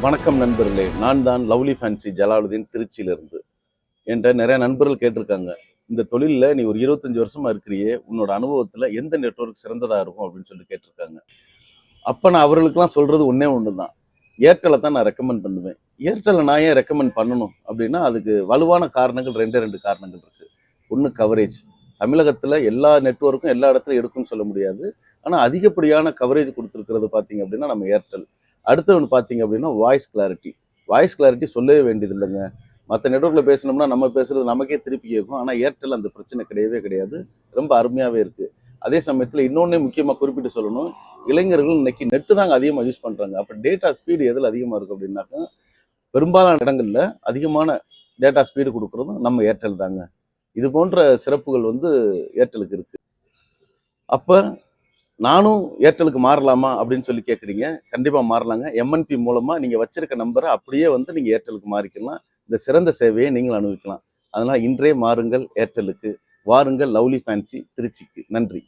வணக்கம் நண்பர்களே, நான் தான் லவ்லி ஃபேன்சி ஜலாலுதீன் திருச்சியிலிருந்து. என்கிட்ட நிறைய நண்பர்கள் கேட்டிருக்காங்க, இந்த தொழிலில் நீ ஒரு 25 வருஷமா இருக்கிறியே, உன்னோட அனுபவத்தில் எந்த நெட்வொர்க் சிறந்ததாக இருக்கும் அப்படின்னு சொல்லி கேட்டிருக்காங்க. அப்போ நான் அவர்களுக்கெல்லாம் சொல்கிறது ஒன்றே ஒன்று தான், ஏர்டெலை தான் நான் ரெக்கமெண்ட் பண்ணுவேன். ஏர்டெலை நான் ஏன் ரெக்கமெண்ட் பண்ணணும் அப்படின்னா, அதுக்கு வலுவான காரணங்கள் ரெண்டு காரணங்கள் இருக்குது. ஒன்று கவரேஜ். தமிழகத்தில் எல்லா நெட்வொர்க்கும் எல்லா இடத்துலையும் எடுக்குன்னு சொல்ல முடியாது. ஆனால் அதிகப்படியான கவரேஜ் கொடுத்துருக்கிறது பார்த்தீங்க அப்படின்னா நம்ம ஏர்டெல். அடுத்து ஒன்று பார்த்தீங்க அப்படின்னா வாய்ஸ் கிளாரிட்டி சொல்லவே வேண்டியது இல்லைங்க. மற்ற நெட்வொர்க்கில் பேசினோம்னா நம்ம பேசுகிறது நமக்கே திருப்பி கேட்கும். ஆனால் ஏர்டெல் அந்த பிரச்சனை கிடையவே கிடையாது. ரொம்ப அருமையாகவே இருக்குது. அதே சமயத்தில் இன்னொன்னே முக்கியமாக குறிப்பிட்டு சொல்லணும், இளைஞர்கள் இன்னைக்கு நெட்டு தாங்க அதிகமாக யூஸ் பண்ணுறாங்க. அப்போ டேட்டா ஸ்பீடு எதில் அதிகமாக இருக்குது அப்படின்னாக்கா, பெரும்பாலான இடங்களில் அதிகமான டேட்டா ஸ்பீடு கொடுக்குறதும் நம்ம ஏர்டெல் தாங்க. இது போன்ற சிறப்புகள் ஏர்டெலுக்கு இருக்குது. அப்போ நானும் ஏர்டெலுக்கு மாறலாமா அப்படின்னு சொல்லி கேட்குறீங்க. கண்டிப்பாக மாறலாங்க. எம்என்பி மூலமாக நீங்கள் வச்சிருக்க நம்பரை அப்படியே நீங்கள் ஏர்டெலுக்கு மாறிக்கலாம். இந்த சிறந்த சேவையை நீங்கள் அனுபவிக்கலாம். அதனால் இன்றே மாறுங்கள் ஏர்டெலுக்கு. வாருங்கள் லவ்லி ஃபேன்சி திருச்சிக்கு. நன்றி.